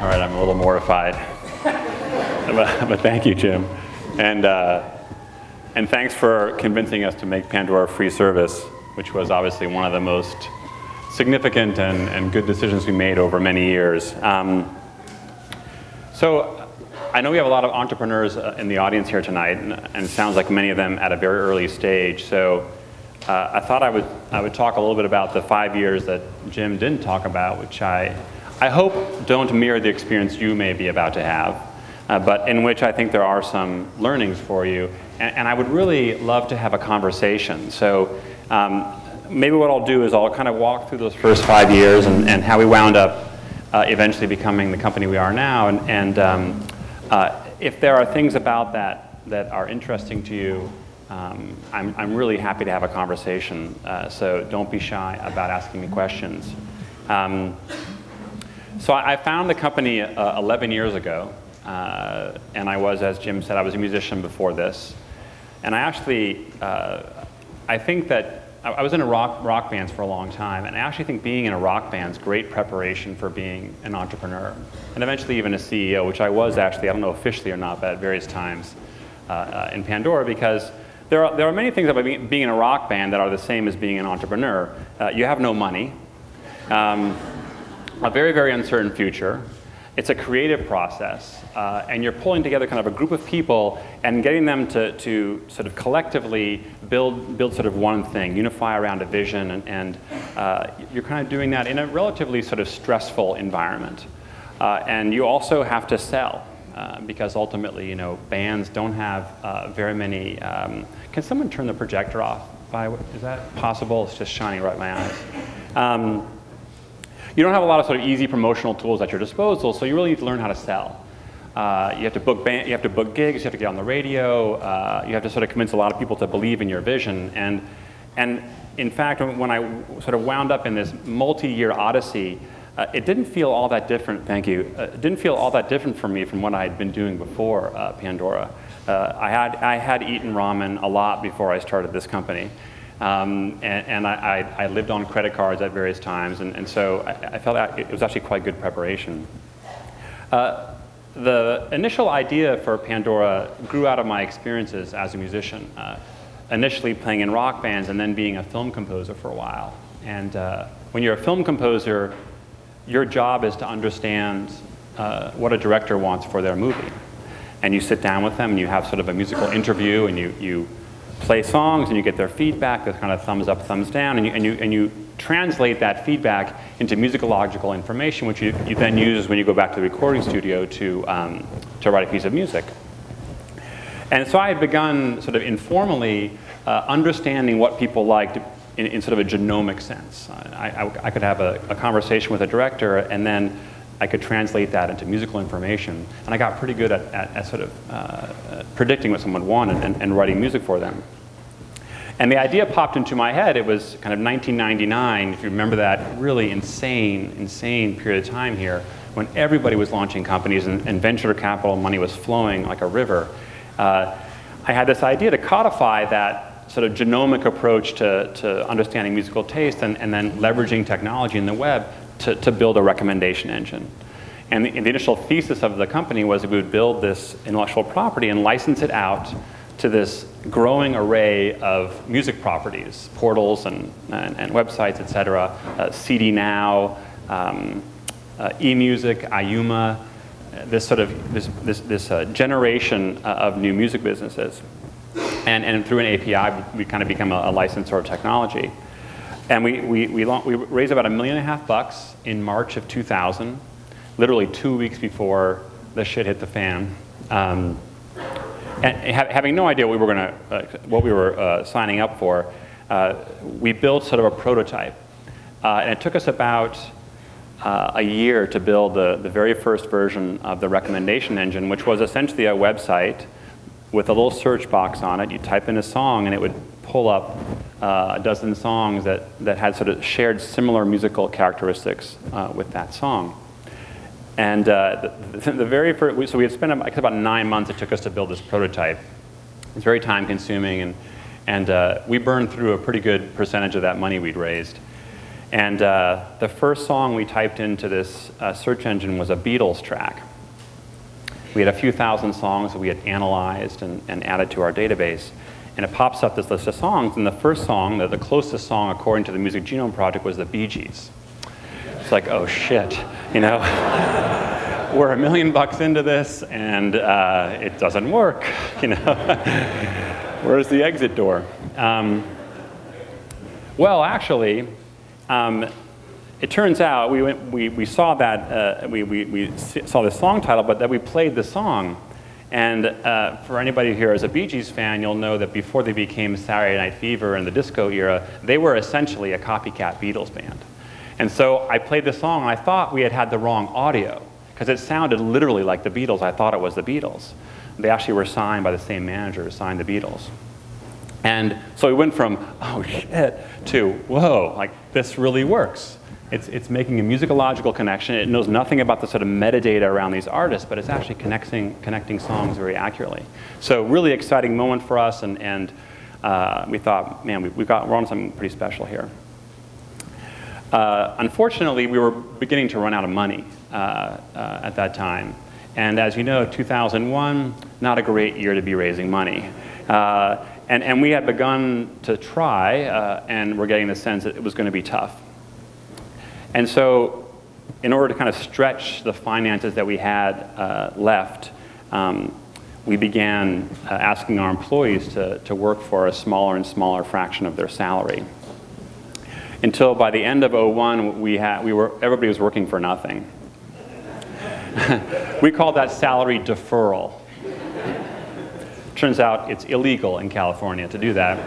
All right, I'm a little mortified. but thank you, Jim. And thanks for convincing us to make Pandora a free service, which was obviously one of the most significant and good decisions we made over many years. So I know we have a lot of entrepreneurs in the audience here tonight, and it sounds like many of them at a very early stage. So I thought I would talk a little bit about the 5 years that Jim didn't talk about, which I hope don't mirror the experience you may be about to have, but in which I think there are some learnings for you. And I would really love to have a conversation. So maybe what I'll do is I'll kind of walk through those first 5 years and how we wound up eventually becoming the company we are now. And if there are things about that are interesting to you, I'm really happy to have a conversation. So don't be shy about asking me questions. So I found the company 11 years ago. And I was, as Jim said, I was a musician before this. And I actually, I think that I was in a rock bands for a long time, and I actually think being in a rock band is great preparation for being an entrepreneur, and eventually even a CEO, which I was actually, I don't know officially or not, but at various times in Pandora, because there are many things about being in a rock band that are the same as being an entrepreneur. You have no money, a very, very uncertain future. It's a creative process, and you're pulling together kind of a group of people and getting them to sort of collectively build sort of one thing, unify around a vision, and you're kind of doing that in a relatively sort of stressful environment. And you also have to sell, because ultimately, you know, bands don't have very many. Can someone turn the projector off? Is that possible? It's just shining right in my eyes. You don't have a lot of sort of easy promotional tools at your disposal, so you really need to learn how to sell. You have to book gigs, you have to get on the radio, you have to sort of convince a lot of people to believe in your vision. And in fact, when I sort of wound up in this multi-year odyssey, it didn't feel all that different, thank you, it didn't feel all that different for me from what I had been doing before Pandora. I had eaten ramen a lot before I started this company. And I lived on credit cards at various times, and so I felt that it was actually quite good preparation. The initial idea for Pandora grew out of my experiences as a musician, initially playing in rock bands and then being a film composer for a while. And when you're a film composer, your job is to understand what a director wants for their movie. And you sit down with them and you have sort of a musical interview, and you play songs and you get their feedback, the kind of thumbs up, thumbs down, and you translate that feedback into musicological information, which you then use when you go back to the recording studio to write a piece of music. And so I had begun sort of informally understanding what people liked in sort of a genomic sense. I could have a conversation with a director, and then I could translate that into musical information, and I got pretty good at sort of predicting what someone wanted and writing music for them. And the idea popped into my head. It was kind of 1999, if you remember that really insane period of time here, when everybody was launching companies and venture capital money was flowing like a river. I had this idea to codify that sort of genomic approach to understanding musical taste and then leveraging technology in the web to build a recommendation engine. And the initial thesis of the company was that we would build this intellectual property and license it out to this growing array of music properties, portals and websites, et cetera, CD Now, eMusic, Ayuma, this generation of new music businesses. And through an API, we kind of become a licensor of technology. And we raised about $1.5 million in March of 2000, literally 2 weeks before the shit hit the fan. And having no idea what we were signing up for, we built sort of a prototype. And it took us about a year to build the very first version of the recommendation engine, which was essentially a website with a little search box on it. You type in a song, and it would pull up a dozen songs that had sort of shared similar musical characteristics with that song. And the very first, so we had spent about 9 months it took us to build this prototype. It's very time consuming, and we burned through a pretty good percentage of that money we'd raised. And the first song we typed into this search engine was a Beatles track. We had a few thousand songs that we had analyzed and added to our database. And it pops up this list of songs, and the first song, the closest song according to the Music Genome Project, was the Bee Gees. It's like, oh shit, you know? We're $1 million into this, and it doesn't work, you know? Where's the exit door? Well, actually, it turns out we saw that we saw the song title, but that we played the song. And for anybody here as a Bee Gees fan, you'll know that before they became Saturday Night Fever in the disco era, they were essentially a copycat Beatles band. And so I played the song, and I thought we had the wrong audio, because it sounded literally like the Beatles. I thought it was the Beatles. They actually were signed by the same manager who signed the Beatles. And so we went from, oh shit, to, whoa, like this really works. It's making a musicological connection. It knows nothing about the sort of metadata around these artists, but it's actually connecting songs very accurately. So really exciting moment for us, and we thought, man, we're on something pretty special here. Unfortunately, we were beginning to run out of money at that time. And as you know, 2001, not a great year to be raising money. And we had begun to try, and we're getting the sense that it was going to be tough. And so in order to kind of stretch the finances that we had left, we began asking our employees to work for a smaller and smaller fraction of their salary. Until by the end of '01, everybody was working for nothing. We called that salary deferral. Turns out it's illegal in California to do that.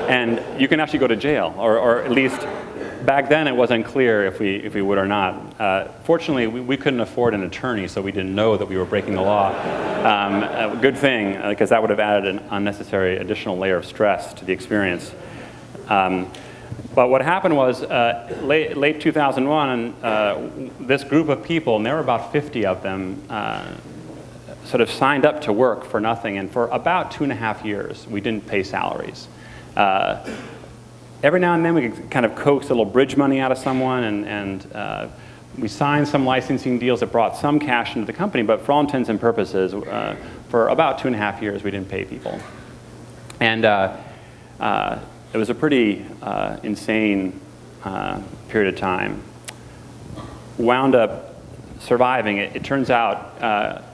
And you can actually go to jail, or at least back then it wasn't clear if we would or not. Fortunately, we couldn't afford an attorney, so we didn't know that we were breaking the law. A good thing, because that would have added an unnecessary additional layer of stress to the experience. But what happened was, late 2001, this group of people, and there were about 50 of them, sort of signed up to work for nothing, and for about 2.5 years, we didn't pay salaries. Every now and then, we could kind of coax a little bridge money out of someone, and we signed some licensing deals that brought some cash into the company, but for all intents and purposes, for about 2.5 years, we didn't pay people. And it was a pretty insane period of time. Wound up surviving. It turns out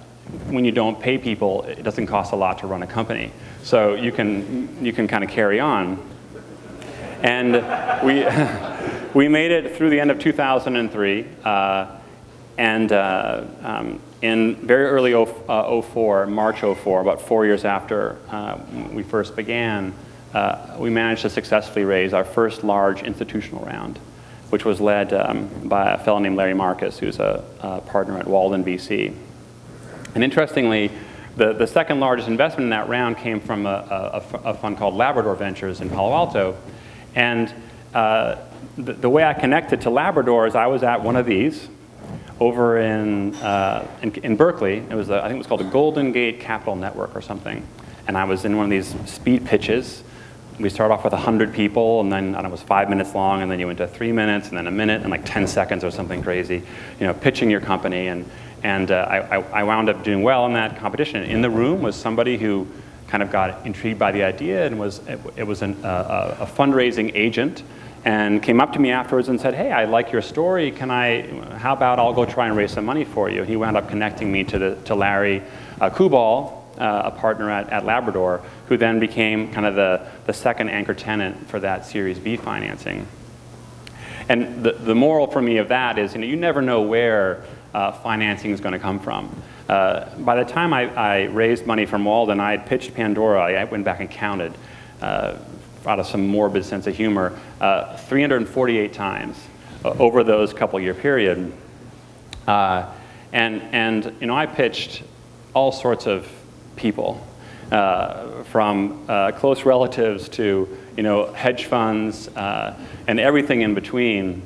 when you don't pay people, it doesn't cost a lot to run a company. So you can kind of carry on. And we made it through the end of 2003. In very early '04, March '04, about 4 years after we first began, we managed to successfully raise our first large institutional round, which was led by a fellow named Larry Marcus, who's a partner at Walden, BC. And interestingly, the second largest investment in that round came from a fund called Labrador Ventures in Palo Alto. And the way I connected to Labrador is I was at one of these over in Berkeley. It was I think it was called the Golden Gate Capital Network or something. And I was in one of these speed pitches. We started off with 100 people, and then I don't know, it was 5 minutes long, and then you went to 3 minutes, and then a minute, and like 10 seconds or something crazy, you know, pitching your company. And I wound up doing well in that competition. In the room was somebody who kind of got intrigued by the idea, and it was a fundraising agent, and came up to me afterwards and said, hey, I like your story. How about I'll go try and raise some money for you? And he wound up connecting me to Larry Kubal, a partner at Labrador, who then became kind of the second anchor tenant for that Series B financing. And the moral for me of that is, you never know where financing is going to come from. By the time I raised money from Walden, I had pitched Pandora. I went back and counted, out of some morbid sense of humor, 348 times over those couple-year period. And I pitched all sorts of people, from close relatives to hedge funds and everything in between.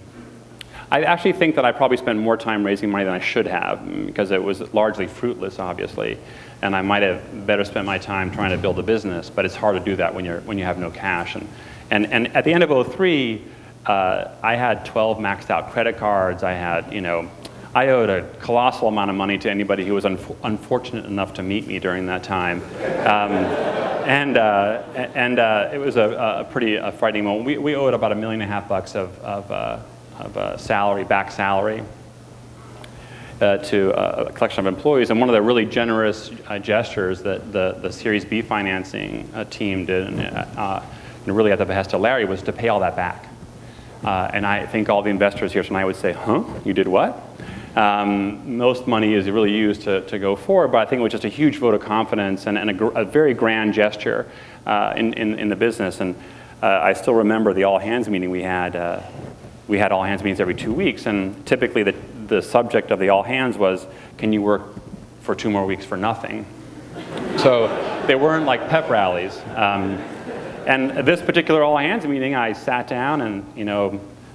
I actually think that I probably spent more time raising money than I should have, because it was largely fruitless, obviously, and I might have better spent my time trying to build a business. But it's hard to do that when you have no cash. And at the end of '03, I had 12 maxed out credit cards. I had, I owed a colossal amount of money to anybody who was unfortunate enough to meet me during that time. It was a pretty frightening moment. We owed about $1.5 million of salary, back salary, to a collection of employees. And one of the really generous gestures that the Series B financing team did, and really at the behest of Larry, was to pay all that back. And I think all the investors here tonight would say, huh, you did what? Most money is really used to go forward, but I think it was just a huge vote of confidence and a very grand gesture in the business. And I still remember the all-hands meeting we had. We had all-hands meetings every 2 weeks, and typically the subject of the all-hands was, can you work for 2 more weeks for nothing? So they weren't like pep rallies. And this particular all-hands meeting, I sat down and,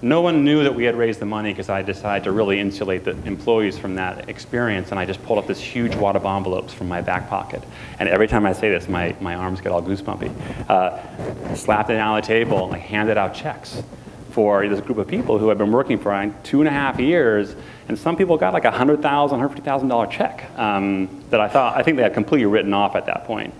no one knew that we had raised the money because I decided to really insulate the employees from that experience, and I just pulled up this huge wad of envelopes from my back pocket. And every time I say this, my arms get all goosebumpy. Slapped it down on the table and handed out checks for this group of people who had been working for 2.5 years, and some people got like $100,000, $150,000 check that I think they had completely written off at that point.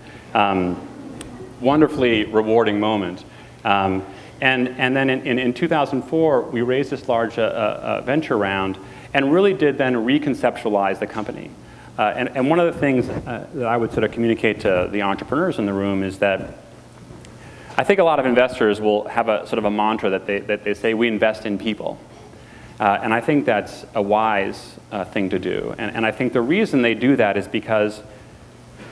Wonderfully rewarding moment. And then in 2004, we raised this large venture round and really did then reconceptualize the company. And one of the things that I would sort of communicate to the entrepreneurs in the room is that I think a lot of investors will have a sort of a mantra that they say, we invest in people. And I think that's a wise thing to do. And I think the reason they do that is because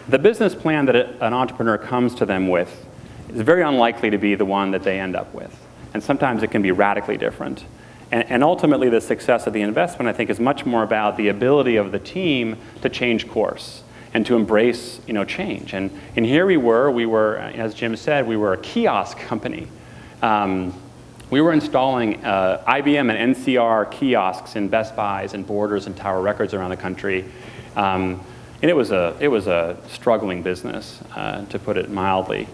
the business plan that an entrepreneur comes to them with is very unlikely to be the one that they end up with. And sometimes it can be radically different. And ultimately, the success of the investment, I think, is much more about the ability of the team to change course and to embrace, change. And here we were, as Jim said, we were a kiosk company. We were installing IBM and NCR kiosks in Best Buys and Borders and Tower Records around the country. And it was a struggling business, to put it mildly.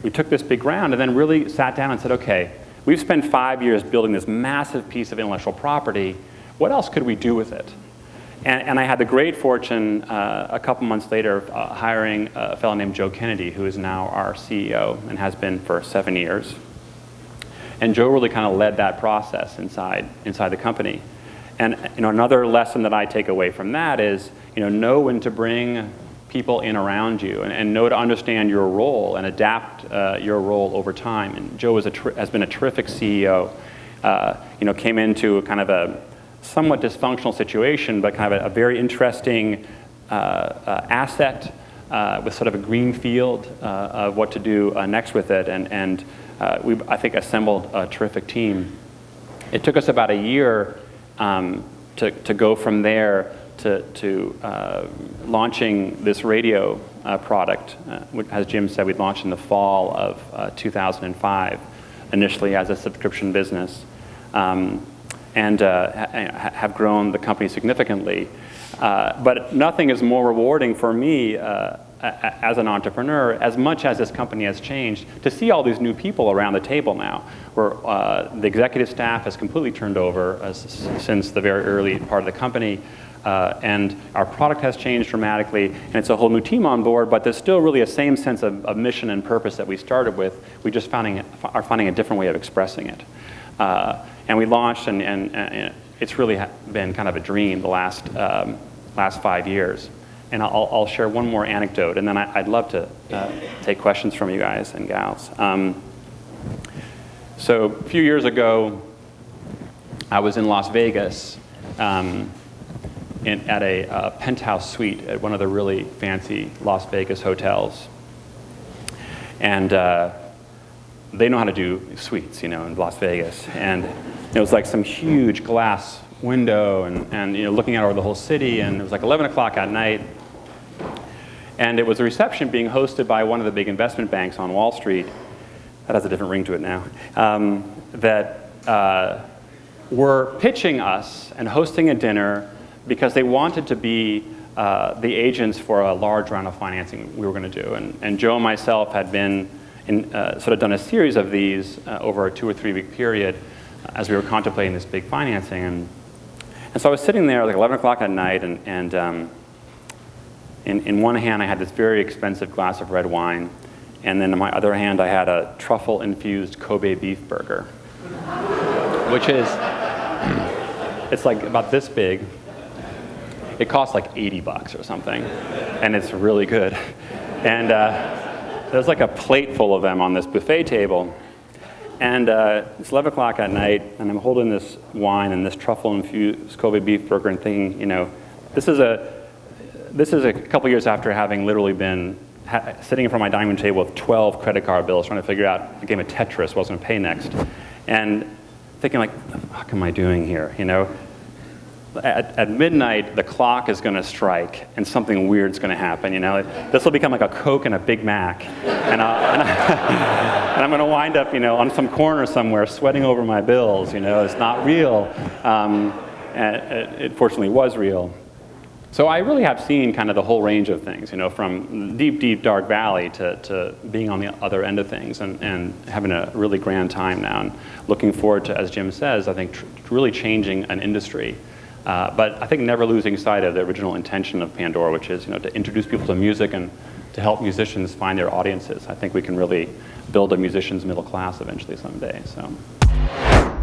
We took this big round and then really sat down and said, okay, we've spent 5 years building this massive piece of intellectual property. What else could we do with it? And I had the great fortune a couple months later of hiring a fellow named Joe Kennedy, who is now our CEO and has been for 7 years. And Joe really kind of led that process inside the company. And another lesson that I take away from that is, know when to bring people in around you and know to understand your role and adapt your role over time. And Joe has been a terrific CEO. Came into kind of a somewhat dysfunctional situation, but kind of a very interesting asset with sort of a green field of what to do next with it. And we, I think, assembled a terrific team. It took us about a year to go from there to launching this radio product. As Jim said, we launched in the fall of 2005, initially as a subscription business, and have grown the company significantly. But nothing is more rewarding for me as an entrepreneur, as much as this company has changed, to see all these new people around the table now, where the executive staff has completely turned over since the very early part of the company. And our product has changed dramatically, and it's a whole new team on board, but there's still really a same sense of mission and purpose that we started with. We just are finding a different way of expressing it. And we launched, and it's really been kind of a dream the last 5 years. And I'll share one more anecdote, and then I'd love to take questions from you guys and gals. So a few years ago, I was in Las Vegas, at a penthouse suite at one of the really fancy Las Vegas hotels. And they know how to do suites, in Las Vegas. And it was like some huge glass window and looking out over the whole city, and it was like 11 o'clock at night. And it was a reception being hosted by one of the big investment banks on Wall Street. That has a different ring to it now. That were pitching us and hosting a dinner because they wanted to be the agents for a large round of financing we were going to do. And Joe and myself had been sort of done a series of these over a 2 or 3 week period as we were contemplating this big financing. And so I was sitting there like 11 o'clock at night, and in one hand I had this very expensive glass of red wine, and then in my other hand I had a truffle-infused Kobe beef burger, which is, it's like about this big. It costs like $80 or something, and it's really good. And there's like a plate full of them on this buffet table. And it's 11 o'clock at night, and I'm holding this wine and this truffle-infused Kobe beef burger and thinking, you know, this is a couple years after having literally been sitting in front of my dining room table with 12 credit card bills trying to figure out a game of Tetris, what I was going to pay next. And thinking like, what the fuck am I doing here, you know? At midnight, the clock is going to strike, and something weird's going to happen. You know, this will become like a Coke and a Big Mac, and I'm going to wind up, you know, on some corner somewhere, sweating over my bills. You know, it's not real. And it fortunately was real. So I really have seen kind of the whole range of things. You know, from deep, deep dark valley to being on the other end of things, and having a really grand time now, and looking forward to, as Jim says, I think really changing an industry. But I think never losing sight of the original intention of Pandora, which is, you know, to introduce people to music and to help musicians find their audiences. I think we can really build a musician's middle class eventually someday. So.